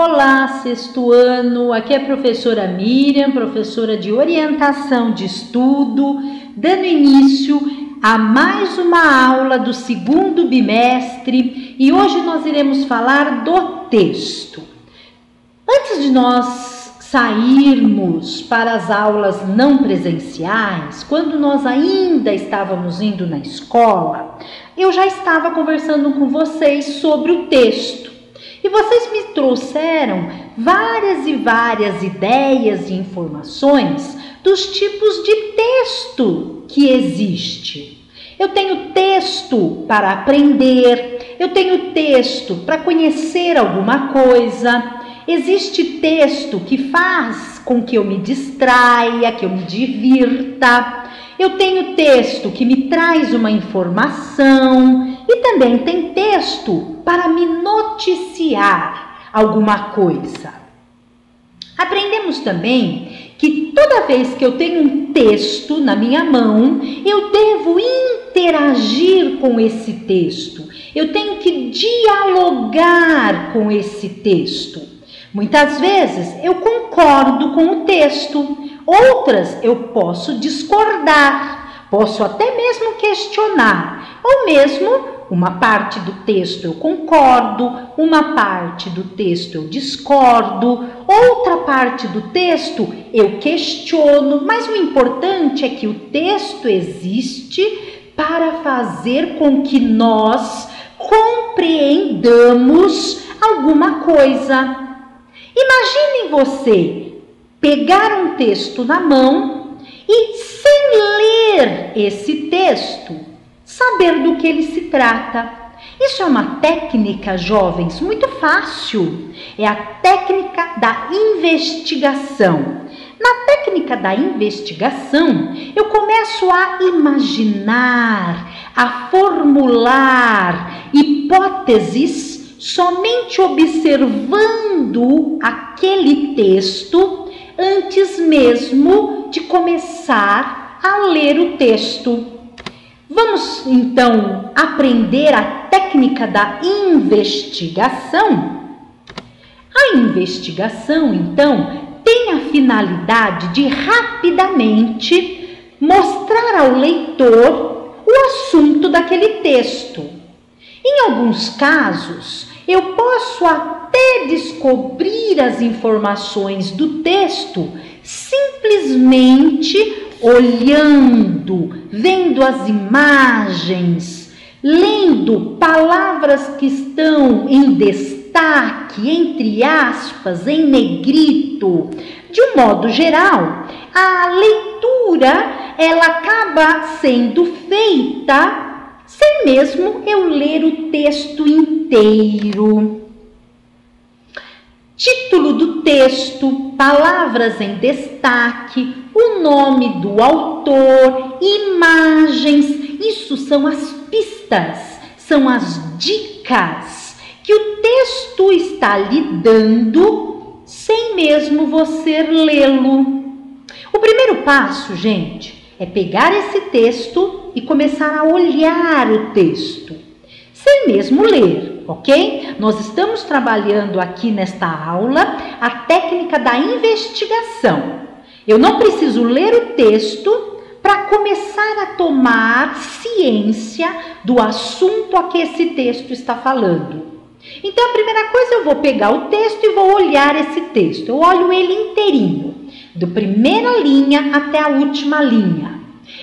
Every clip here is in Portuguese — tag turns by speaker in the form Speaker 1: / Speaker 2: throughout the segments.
Speaker 1: Olá, sexto ano, aqui é a professora Miriam, professora de orientação de estudo, dando início a mais uma aula do segundo bimestre e hoje nós iremos falar do texto. Antes de nós sairmos para as aulas não presenciais, quando nós ainda estávamos indo na escola, eu já estava conversando com vocês sobre o texto. E vocês me trouxeram várias e várias ideias e informações dos tipos de texto que existe. Eu tenho texto para aprender, eu tenho texto para conhecer alguma coisa, existe texto que faz com que eu me distraia, que eu me divirta. Eu tenho texto que me traz uma informação e também tem texto para me noticiar alguma coisa. Aprendemos também que toda vez que eu tenho um texto na minha mão, eu devo interagir com esse texto. Eu tenho que dialogar com esse texto. Muitas vezes eu concordo com o texto, outras eu posso discordar, posso até mesmo questionar, ou mesmo uma parte do texto eu concordo, uma parte do texto eu discordo, outra parte do texto eu questiono, mas o importante é que o texto existe para fazer com que nós compreendamos alguma coisa. Imagine você pegar um texto na mão e, sem ler esse texto, saber do que ele se trata. Isso é uma técnica, jovens, muito fácil. É a técnica da investigação. Na técnica da investigação, eu começo a imaginar, a formular hipóteses somente observando aquele texto antes mesmo de começar a ler o texto. Vamos então aprender a técnica da investigação? A investigação, então, tem a finalidade de rapidamente mostrar ao leitor o assunto daquele texto. Em alguns casos, eu posso até descobrir as informações do texto simplesmente olhando, vendo as imagens, lendo palavras que estão em destaque, entre aspas, em negrito. De um modo geral, a leitura ela acaba sendo feita sem mesmo eu ler o texto inteiro. Título do texto, palavras em destaque, o nome do autor, imagens, isso são as pistas, são as dicas que o texto está lhe dando sem mesmo você lê-lo. O primeiro passo, gente, é pegar esse texto e começar a olhar o texto, sem mesmo ler, ok? Nós estamos trabalhando aqui nesta aula a técnica da investigação. Eu não preciso ler o texto para começar a tomar ciência do assunto a que esse texto está falando. Então, a primeira coisa, eu vou pegar o texto e vou olhar esse texto. Eu olho ele inteirinho, da primeira linha até a última linha.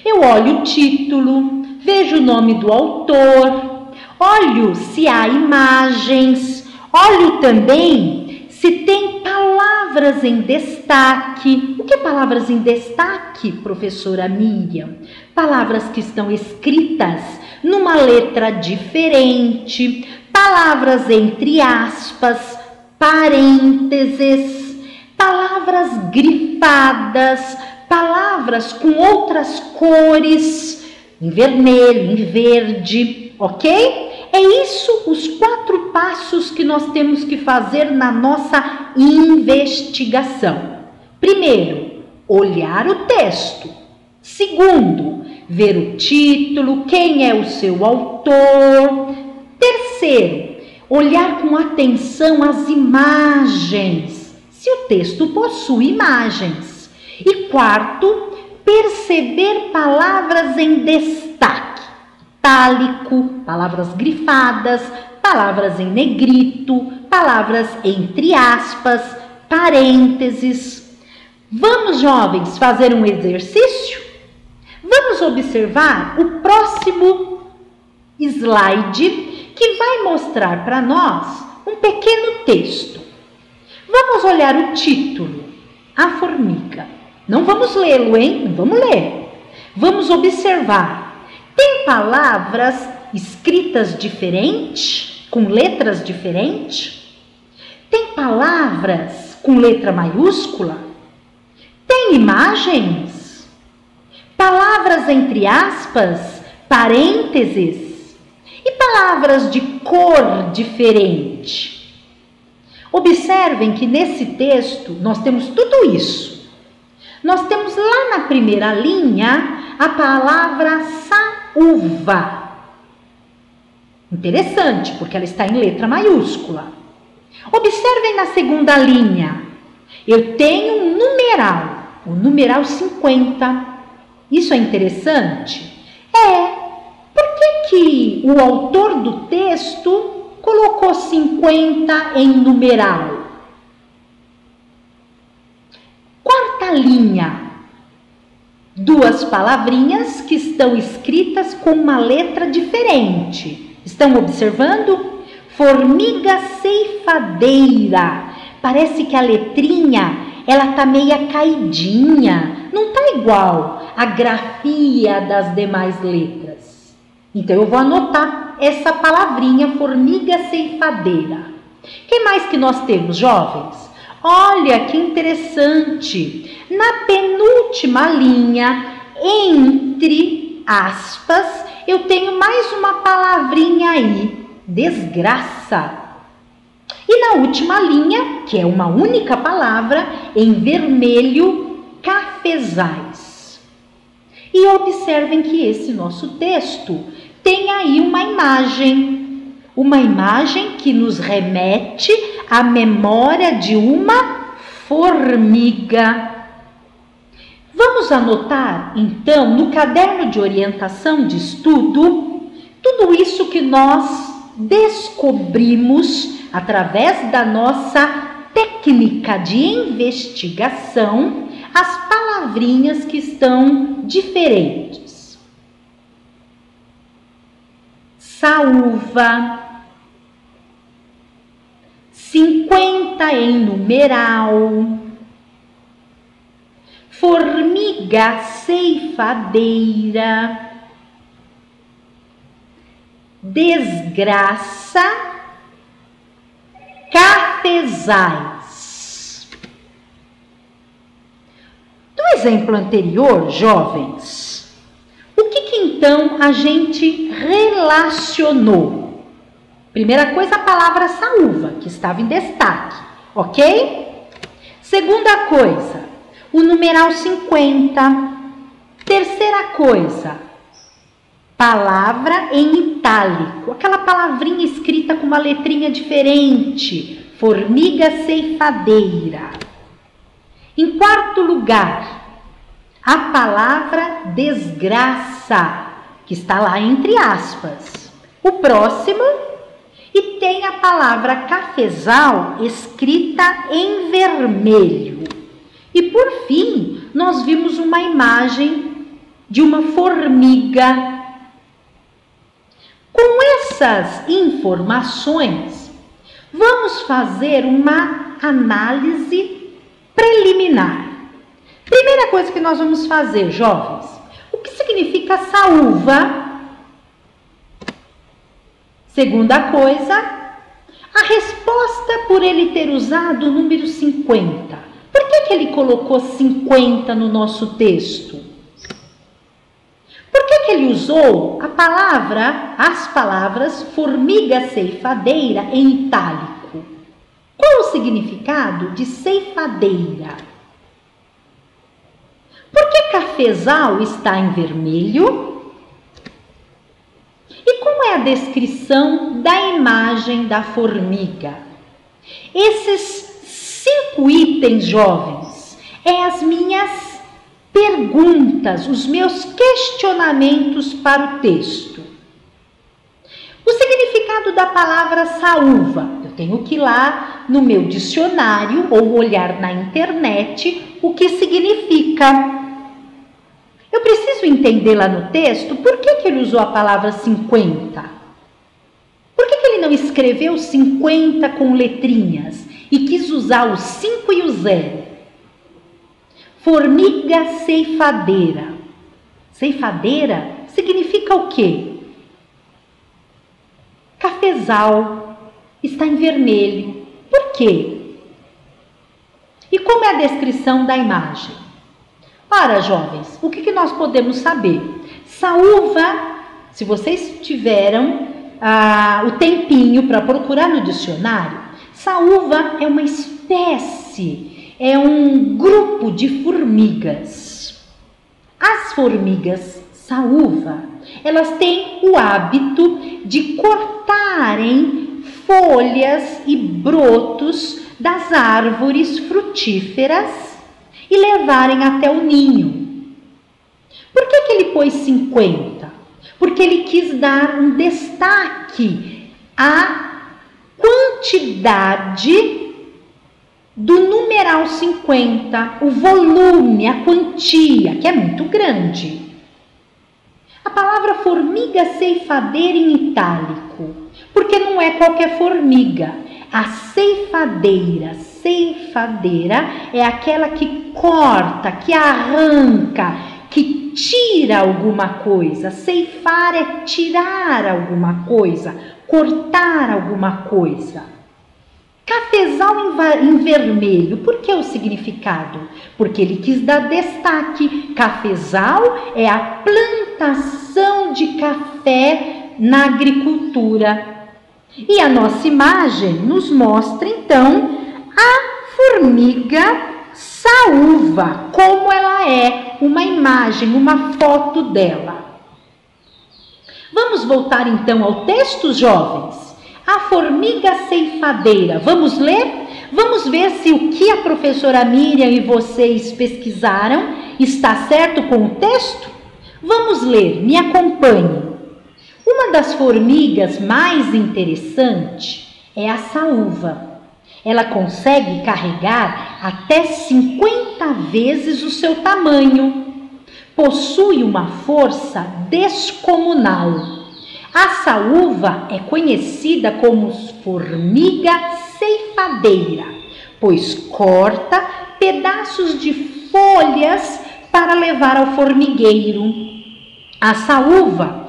Speaker 1: Eu olho o título, vejo o nome do autor, olho se há imagens, olho também se tem palavras em destaque. O que é palavras em destaque, professora Miriam? Palavras que estão escritas numa letra diferente, palavras entre aspas, parênteses, palavras grifadas, palavras com outras cores, em vermelho, em verde, ok? É isso os 4 passos que nós temos que fazer na nossa investigação. Primeiro, olhar o texto. Segundo, ver o título, quem é o seu autor. Terceiro, olhar com atenção as imagens, se o texto possui imagens. E quarto, perceber palavras em destaque, itálico, palavras grifadas, palavras em negrito, palavras entre aspas, parênteses. Vamos, jovens, fazer um exercício? Vamos observar o próximo slide que vai mostrar para nós um pequeno texto. Vamos olhar o título, A Formiga. Não vamos lê-lo, hein? Não vamos ler. Vamos observar. Tem palavras escritas diferentes, com letras diferentes? Tem palavras com letra maiúscula? Tem imagens? Palavras entre aspas, parênteses? E palavras de cor diferente? Observem que nesse texto nós temos tudo isso. Nós temos lá na primeira linha a palavra saúva. Interessante, porque ela está em letra maiúscula. Observem na segunda linha. Eu tenho um numeral, o numeral 50. Isso é interessante? Por que o autor do texto colocou 50 em numeral? Quarta linha, duas palavrinhas que estão escritas com uma letra diferente. Estão observando? Formiga ceifadeira. Parece que a letrinha, ela tá meia caidinha. Não tá igual a grafia das demais letras. Então, eu vou anotar essa palavrinha, formiga ceifadeira. O que mais que nós temos, jovens? Olha que interessante, na penúltima linha, entre aspas, eu tenho mais uma palavrinha aí, desgraça. E na última linha, que é uma única palavra, em vermelho, cafezais. E observem que esse nosso texto tem aí uma imagem que nos remete à memória de uma formiga. Vamos anotar, então, no caderno de orientação de estudo, tudo isso que nós descobrimos através da nossa técnica de investigação, as palavrinhas que estão diferentes. Saúva, 50 em numeral, formiga ceifadeira, desgraça, cafezais. No exemplo anterior, jovens, o que então a gente relacionou? Primeira coisa, a palavra saúva, que estava em destaque, ok? Segunda coisa, o numeral 50. Terceira coisa, palavra em itálico, aquela palavrinha escrita com uma letrinha diferente, formiga ceifadeira. Em quarto lugar, a palavra desgraça, que está lá entre aspas. O próximo, e tem a palavra cafezal escrita em vermelho. E por fim, nós vimos uma imagem de uma formiga. Com essas informações, vamos fazer uma análise preliminar. Primeira coisa que nós vamos fazer, jovens, o que significa saúva? Segunda coisa, a resposta por ele ter usado o número 50. Por que ele colocou 50 no nosso texto? Por que ele usou as palavras formiga ceifadeira em itálico? Qual o significado de ceifadeira? Por que cafezal está em vermelho? E como é é a descrição da imagem da formiga? Esses 5 itens, jovens, as minhas perguntas, os meus questionamentos para o texto. O significado da palavra saúva. Eu tenho que ir lá no meu dicionário ou olhar na internet o que significa. Eu preciso entender lá no texto por que ele usou a palavra 50. Por que ele não escreveu 50 com letrinhas e quis usar o 5 e o 0? Formiga ceifadeira. Ceifadeira significa o quê? Cafezal, está em vermelho. Por quê? E como é a descrição da imagem? Ora, jovens, o que nós podemos saber? Saúva, se vocês tiveram o tempinho para procurar no dicionário, saúva é uma espécie, é um grupo de formigas. As formigas saúva, elas têm o hábito de cortarem folhas e brotos das árvores frutíferas e levarem até o ninho. Por que ele pôs 50? Porque ele quis dar um destaque à quantidade do numeral 50, o volume, a quantia, que é muito grande. A palavra formiga ceifadeira em itálico, porque não é qualquer formiga. A ceifadeira é aquela que corta, que arranca, que tira alguma coisa. Ceifar é tirar alguma coisa, cortar alguma coisa. Cafezal em vermelho, por que o significado? Porque ele quis dar destaque. Cafezal é a plantação de café na agricultura. E a nossa imagem nos mostra, então, a formiga saúva, como ela é, uma imagem, uma foto dela. Vamos voltar, então, ao texto, jovens? A formiga ceifadeira. Vamos ler? Vamos ver se o que a professora Miriam e vocês pesquisaram está certo com o texto? Vamos ler, me acompanhe. Uma das formigas mais interessantes é a saúva. Ela consegue carregar até 50 vezes o seu tamanho. Possui uma força descomunal. A saúva é conhecida como formiga ceifadeira, pois corta pedaços de folhas para levar ao formigueiro. A saúva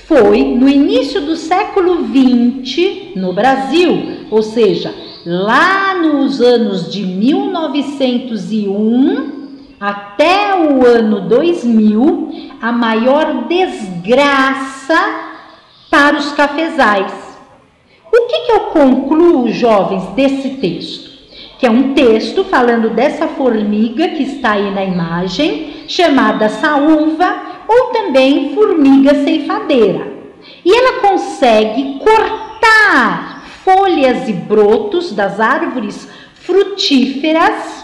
Speaker 1: foi no início do século XX no Brasil, ou seja, lá nos anos de 1901 até o ano 2000, a maior desgraça para os cafezais. O que eu concluo, jovens, desse texto? Que é um texto falando dessa formiga que está aí na imagem, chamada saúva ou também formiga ceifadeira. E ela consegue cortar folhas e brotos das árvores frutíferas.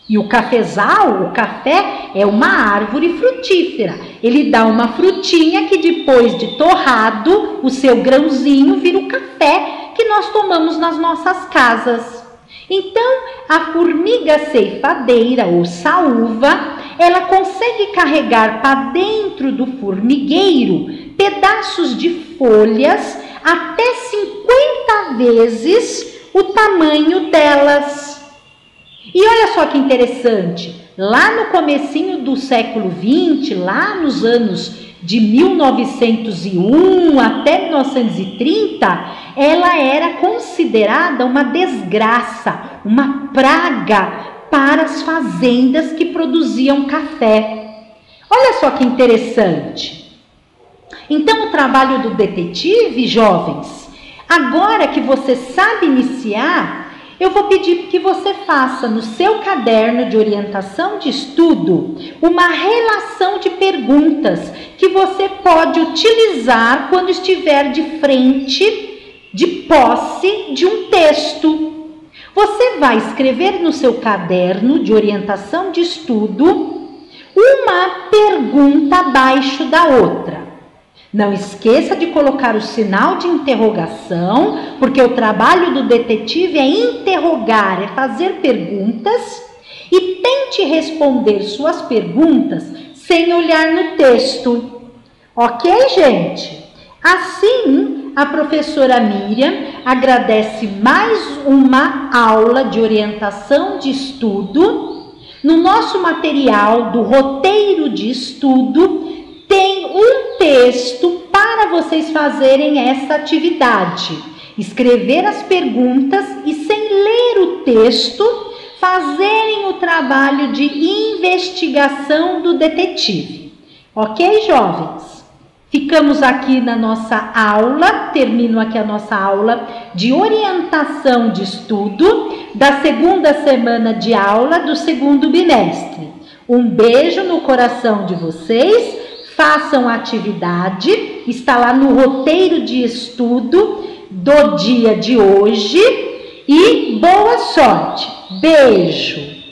Speaker 1: E o cafezal, o café, é uma árvore frutífera. Ele dá uma frutinha que depois de torrado, o seu grãozinho vira o café que nós tomamos nas nossas casas. Então, a formiga ceifadeira ou saúva, ela consegue carregar para dentro do formigueiro pedaços de folhas até 50 vezes o tamanho delas. E olha só que interessante, lá no comecinho do século XX, lá nos anos de 1901 até 1930, ela era considerada uma desgraça, uma praga para as fazendas que produziam café. Olha só que interessante. Então, o trabalho do detetive, jovens, agora que você sabe iniciar, eu vou pedir que você faça no seu caderno de orientação de estudo uma relação de perguntas que você pode utilizar quando estiver de frente, de posse de um texto. Você vai escrever no seu caderno de orientação de estudo uma pergunta abaixo da outra. Não esqueça de colocar o sinal de interrogação, porque o trabalho do detetive é interrogar, é fazer perguntas, e tente responder suas perguntas sem olhar no texto. Ok, gente? Assim, a professora Miriam agradece mais uma aula de orientação de estudo. No nosso material do roteiro de estudo, tem um texto para vocês fazerem essa atividade. Escrever as perguntas e, sem ler o texto, fazerem o trabalho de investigação do detetive. Ok, jovens? Ficamos aqui na nossa aula, termino aqui a nossa aula de orientação de estudo da segunda semana de aula do segundo bimestre. Um beijo no coração de vocês, façam a atividade, está lá no roteiro de estudo do dia de hoje e boa sorte. Beijo!